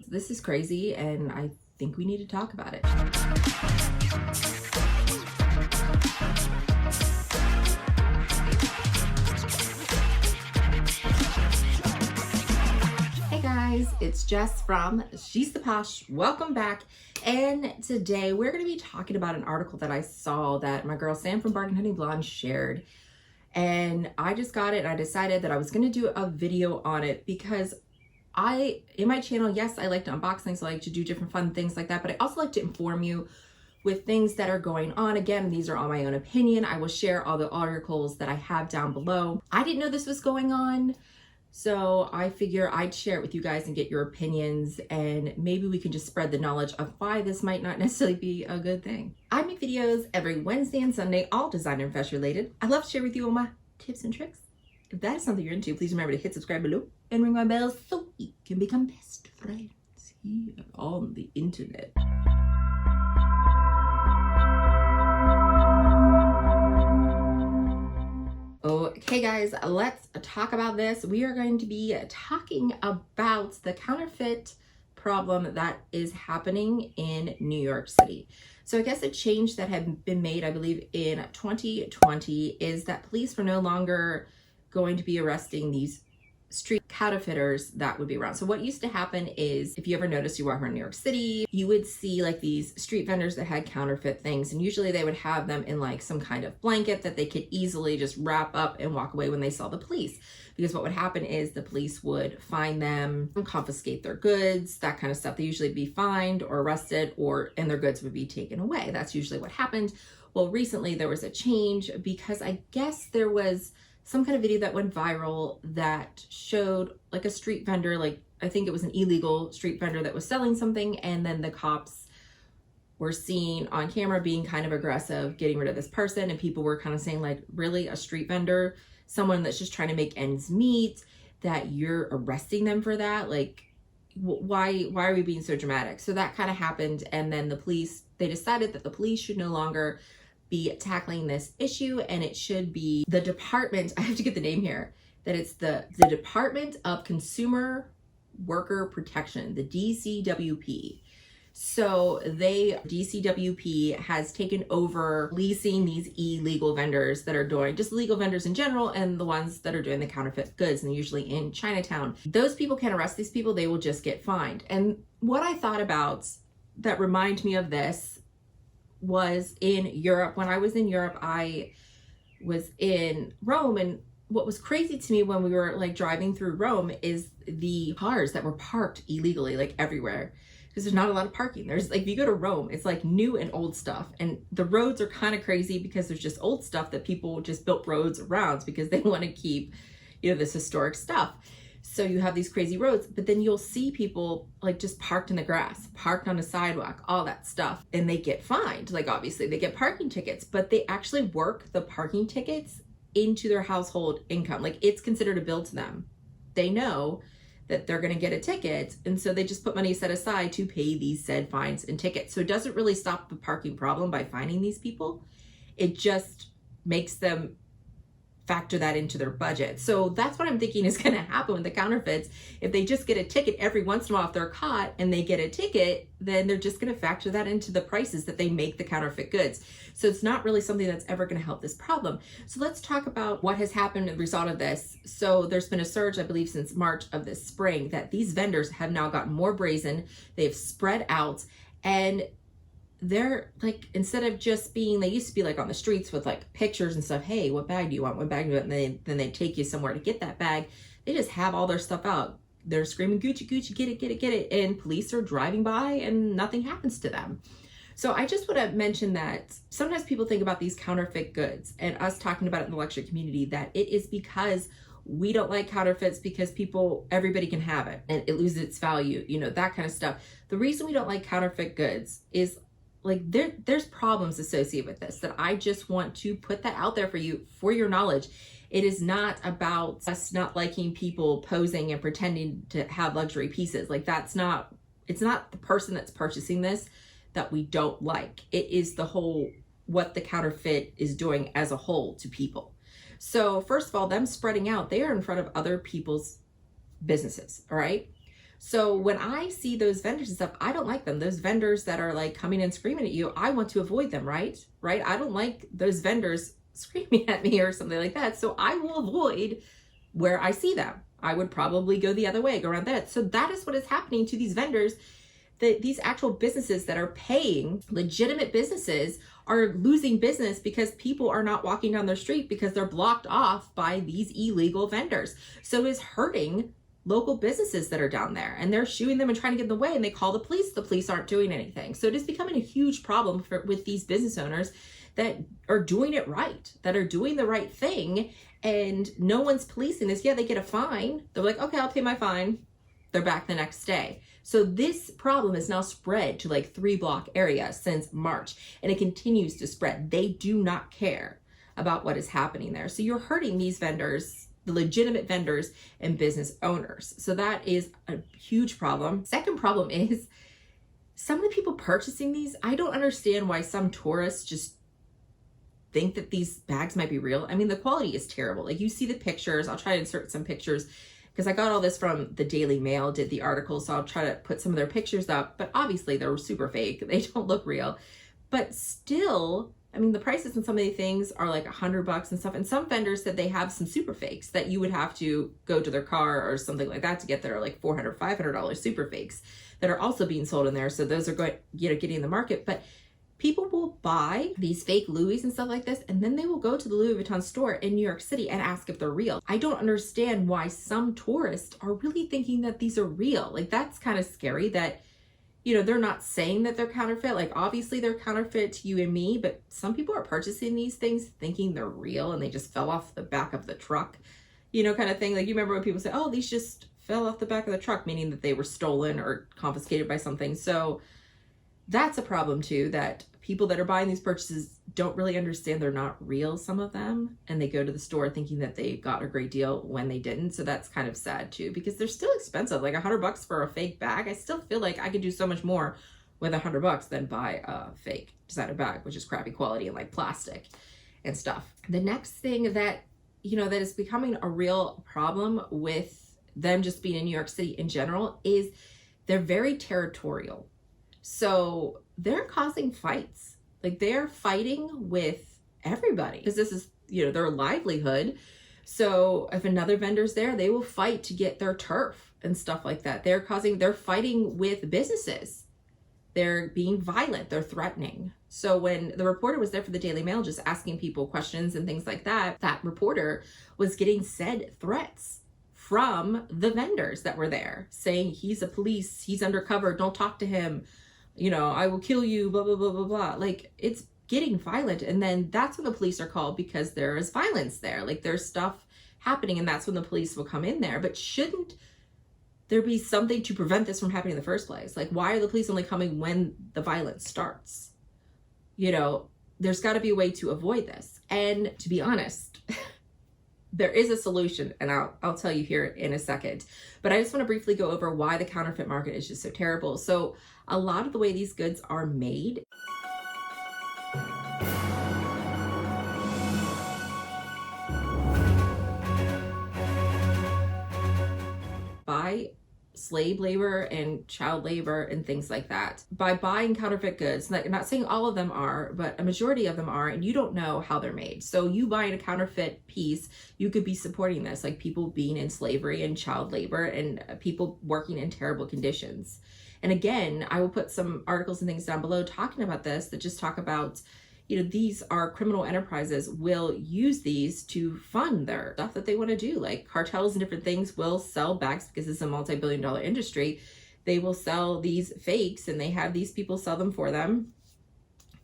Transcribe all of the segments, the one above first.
this is crazy, and I think we need to talk about it. Hey guys, it's Jess from She's the Posh. Welcome back. And today we're going to be talking about an article that I saw that my girl Sam from Bargain Hunting Blonde shared. And I just got it and I decided that I was going to do a video on it because in my channel, yes, I like to unbox things, I like to do different fun things like that, but I also like to inform you with things that are going on. Again, these are all my own opinion. I will share all the articles that I have down below. I didn't know this was going on, so I figure I'd share it with you guys and get your opinions, and maybe we can just spread the knowledge of why this might not necessarily be a good thing. I make videos every Wednesday and Sunday, all designer and fashion related. I love to share with you all my tips and tricks. If that is something you're into, please remember to hit subscribe below and ring my bell so we can become best friends here on the internet. Okay guys, let's talk about this. We are going to be talking about the counterfeit problem that is happening in New York City. So I guess a change that had been made, I believe in 2020, is that police were no longer going to be arresting these street counterfeiters that would be around. So what used to happen is, if you ever noticed you walk around New York City, you would see like these street vendors that had counterfeit things, and usually they would have them in like some kind of blanket that they could easily just wrap up and walk away when they saw the police. Because what would happen is the police would find them, confiscate their goods, that kind of stuff. They usually be fined or arrested, and their goods would be taken away. That's usually what happened. Well, recently there was a change because I guess there was some kind of video that went viral that showed like a street vendor, like I think it was an illegal street vendor that was selling something, and then the cops were seen on camera being kind of aggressive, getting rid of this person, and people were kind of saying like, really, a street vendor, someone that's just trying to make ends meet, that you're arresting them for that? Like, why are we being so dramatic? So that kind of happened, and then they decided that the police should no longer be tackling this issue, and it should be the department, I have to get the name here, that it's the Department of Consumer Worker Protection, the DCWP. So DCWP has taken over leasing these illegal vendors that are doing, just legal vendors in general, and the ones that are doing the counterfeit goods, and usually in Chinatown. Those people can't arrest these people, they will just get fined. And what I thought about that reminds me of this was in Europe. When I was in Europe, I was in Rome, and what was crazy to me when we were like driving through Rome is the cars that were parked illegally like everywhere, because there's not a lot of parking. There's like, if you go to Rome, it's like new and old stuff, and the roads are kind of crazy because there's just old stuff that people just built roads around because they want to keep, you know, this historic stuff. So you have these crazy roads, but then you'll see people like just parked in the grass, parked on a sidewalk, all that stuff, and they get fined. Like, obviously they get parking tickets, but they actually work the parking tickets into their household income. Like, it's considered a bill to them. They know that they're going to get a ticket, and so they just put money set aside to pay these said fines and tickets. So it doesn't really stop the parking problem by fining these people. It just makes them factor that into their budget. So that's what I'm thinking is going to happen with the counterfeits. If they just get a ticket every once in a while, if they're caught and they get a ticket, then they're just going to factor that into the prices that they make the counterfeit goods. So it's not really something that's ever going to help this problem. So let's talk about what has happened as a result of this. So there's been a surge, I believe, since March of this spring, that these vendors have now gotten more brazen. They've spread out, and they're like, instead of just being, they used to be like on the streets with like pictures and stuff, hey, what bag do you want, what bag do you want, and then they take you somewhere to get that bag. They just have all their stuff out. They're screaming, Gucci, Gucci, get it, get it, get it, and police are driving by and nothing happens to them. So I just want to mention that sometimes people think about these counterfeit goods, and us talking about it in the luxury community, that it is because we don't like counterfeits because everybody can have it and it loses its value, you know, that kind of stuff. The reason we don't like counterfeit goods is like there's problems associated with this that I just want to put that out there for you, for your knowledge. It is not about us not liking people posing and pretending to have luxury pieces. Like, it's not the person that's purchasing this that we don't like. It is the whole, what the counterfeit is doing as a whole to people. So first of all, them spreading out, they are in front of other people's businesses, all right? So when I see those vendors and stuff, I don't like them. Those vendors that are like coming and screaming at you, I want to avoid them, right? Right? I don't like those vendors screaming at me or something like that. So I will avoid where I see them. I would probably go the other way, go around that. So that is what is happening to these vendors. These actual businesses that are paying, legitimate businesses, are losing business because people are not walking down their street because they're blocked off by these illegal vendors. So it's hurting local businesses that are down there, and they're shooing them and trying to get in the way, and they call the police. The police aren't doing anything. So it is becoming a huge problem with these business owners that are doing it right, that are doing the right thing, and no one's policing this. Yeah, they get a fine. They're like, okay, I'll pay my fine. They're back the next day. So this problem is now spread to like 3-block area since March, and it continues to spread. They do not care about what is happening there. So you're hurting these vendors, the legitimate vendors and business owners. So that is a huge problem. Second problem is some of the people purchasing these, I don't understand why some tourists just think that these bags might be real. I mean, the quality is terrible. Like, you see the pictures. I'll try to insert some pictures because I got all this from the Daily Mail, did the article. So I'll try to put some of their pictures up, but obviously they're super fake. They don't look real, but still, I mean, the prices on some of these things are like $100 and stuff. And some vendors said they have some super fakes that you would have to go to their car or something like that to get there, like $400, $500 super fakes that are also being sold in there. So those are going, getting in the market. But people will buy these fake Louis and stuff like this, and then they will go to the Louis Vuitton store in New York City and ask if they're real. I don't understand why some tourists are really thinking that these are real. Like, that's kind of scary that, they're not saying that they're counterfeit. Like, obviously they're counterfeit to you and me, but some people are purchasing these things thinking they're real and they just fell off the back of the truck, kind of thing. Like, you remember when people say, oh, these just fell off the back of the truck, meaning that they were stolen or confiscated by something. So that's a problem too, that people that are buying these purchases don't really understand they're not real, some of them, and they go to the store thinking that they got a great deal when they didn't. So that's kind of sad too, because they're still expensive. Like $100 for a fake bag, I still feel like I could do so much more with $100 than buy a fake designer bag, which is crappy quality and like plastic and stuff. The next thing that, that is becoming a real problem with them just being in New York City in general is they're very territorial. So they're causing fights. Like, they're fighting with everybody because this is, their livelihood. So if another vendor's there, they will fight to get their turf and stuff like that. They're fighting with businesses. They're being violent. They're threatening. So when the reporter was there for the Daily Mail, just asking people questions and things like that, that reporter was getting said threats from the vendors that were there saying, he's a police, he's undercover, don't talk to him. I will kill you, blah, blah, blah, blah, blah. Like, it's getting violent. And then that's when the police are called because there is violence there. Like, there's stuff happening, and that's when the police will come in there. But shouldn't there be something to prevent this from happening in the first place? Like, why are the police only coming when the violence starts? There's got to be a way to avoid this. And to be honest, there is a solution, and I'll tell you here in a second. But I just want to briefly go over why the counterfeit market is just so terrible. So a lot of the way these goods are made by slave labor and child labor and things like that. By buying counterfeit goods, like, I'm not saying all of them are, but a majority of them are, and you don't know how they're made. So you buying a counterfeit piece, you could be supporting this, like people being in slavery and child labor and people working in terrible conditions. And again, I will put some articles and things down below talking about this that just talk about, these are criminal enterprises will use these to fund their stuff that they want to do. Like, cartels and different things will sell bags because it's a multi-billion-dollar industry. They will sell these fakes, and they have these people sell them for them,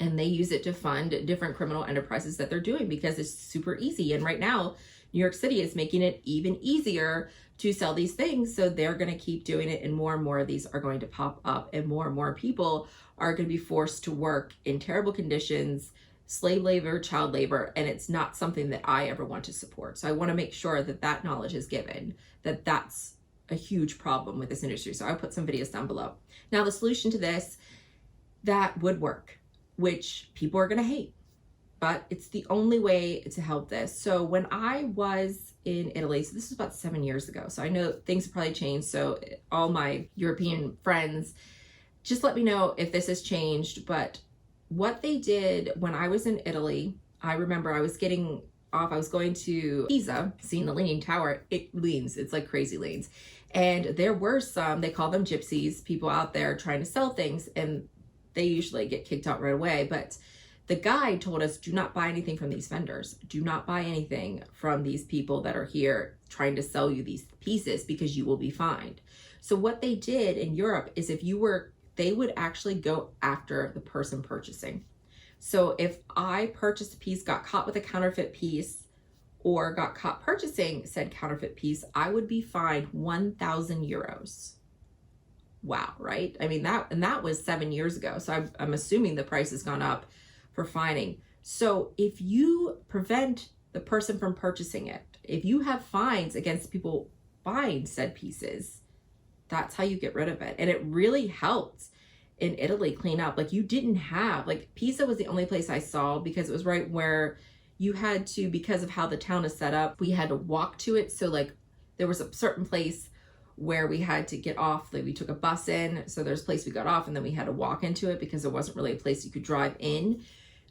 and they use it to fund different criminal enterprises that they're doing because it's super easy. And right now, New York City is making it even easier to sell these things. So they're going to keep doing it, and more of these are going to pop up, and more people are going to be forced to work in terrible conditions, slave labor, child labor, and it's not something that I ever want to support. So I want to make sure that that knowledge is given, that that's a huge problem with this industry. So I'll put some videos down below. Now, the solution to this that would work, which people are going to hate, but it's the only way to help this. So when I was in Italy. So this was about 7 years ago. So I know things have probably changed. So all my European friends, just let me know if this has changed. But what they did when I was in Italy, I remember I was getting off, I was going to Pisa, seeing the Leaning Tower. It leans, it's like crazy leans. And there were some, they call them gypsies, people out there trying to sell things, and they usually get kicked out right away. But the guide told us, do not buy anything from these vendors. Do not buy anything from these people that are here trying to sell you these pieces, because you will be fined. So what they did in Europe is they would actually go after the person purchasing. So if I purchased a piece, got caught with a counterfeit piece, or got caught purchasing said counterfeit piece, I would be fined 1,000 euros. Wow, right? I mean, that was 7 years ago. So I'm assuming the price has gone up for fining. So if you prevent the person from purchasing it, if you have fines against people buying said pieces, that's how you get rid of it. And it really helped in Italy clean up. Like, you didn't have, like, Pisa was the only place I saw, because it was right where you had to, because of how the town is set up, we had to walk to it. So like there was a certain place where we had to get off, like we took a bus in, so there's a place we got off, and then we had to walk into it because there wasn't really a place you could drive in.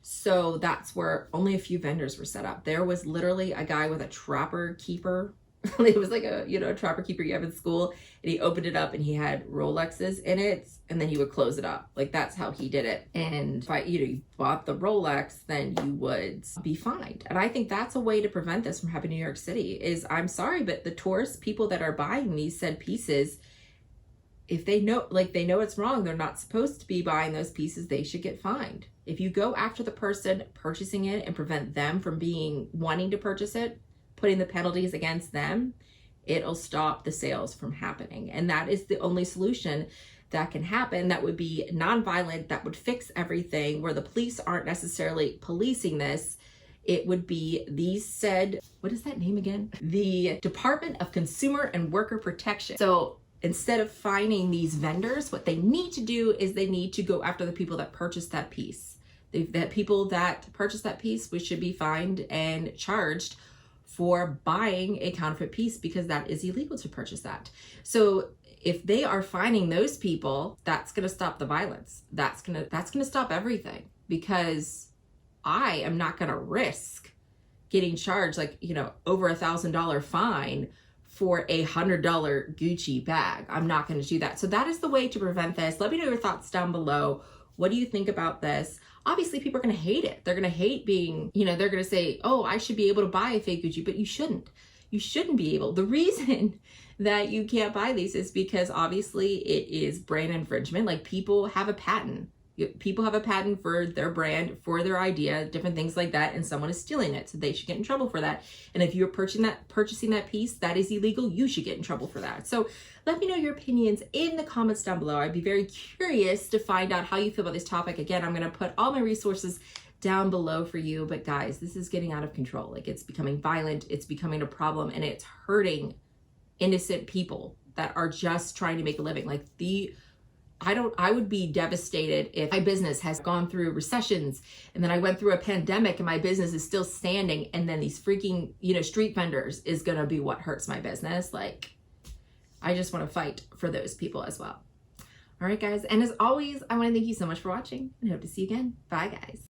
So that's where only a few vendors were set up. There was literally a guy with a trapper keeper. It was like a trapper keeper you have in school, and he opened it up and he had Rolexes in it, and then he would close it up. Like, that's how he did it. And if you bought the Rolex, then you would be fined. And I think that's a way to prevent this from happening in New York City. Is, I'm sorry, but the tourist people that are buying these said pieces, if they know it's wrong, they're not supposed to be buying those pieces, they should get fined. If you go after the person purchasing it and prevent them from wanting to purchase it, putting the penalties against them, it'll stop the sales from happening. And that is the only solution that can happen. That would be nonviolent, that would fix everything, where the police aren't necessarily policing this. It would be what is that name again? The Department of Consumer and Worker Protection. So instead of fining these vendors, what they need to do is they need to go after the people that purchased that piece. The people that purchased that piece, we should be fined and charged for buying a counterfeit piece, because that is illegal to purchase that. So if they are fining those people, that's going to stop the violence. That's going to stop everything, because I am not going to risk getting charged over $1,000 fine for a $100 Gucci bag. I'm not going to do that. So that is the way to prevent this. Let me know your thoughts down below. What do you think about this? Obviously, people are going to hate it. They're going to hate being, they're going to say, oh, I should be able to buy a fake Gucci, but you shouldn't. You shouldn't be able. The reason that you can't buy these is because obviously it is brand infringement. Like, people have a patent. People have a patent for their brand, for their idea, different things like that, and someone is stealing it, so they should get in trouble for that. And if you're purchasing that piece, that is illegal, you should get in trouble for that. So let me know your opinions in the comments down below. I'd be very curious to find out how you feel about this topic. Again, I'm going to put all my resources down below for you. But guys, this is getting out of control. Like, it's becoming violent, it's becoming a problem, and it's hurting innocent people that are just trying to make a living. I would be devastated if my business has gone through recessions, and then I went through a pandemic and my business is still standing, and then these freaking, street vendors is going to be what hurts my business. Like, I just want to fight for those people as well. All right, guys. And as always, I want to thank you so much for watching, and hope to see you again. Bye, guys.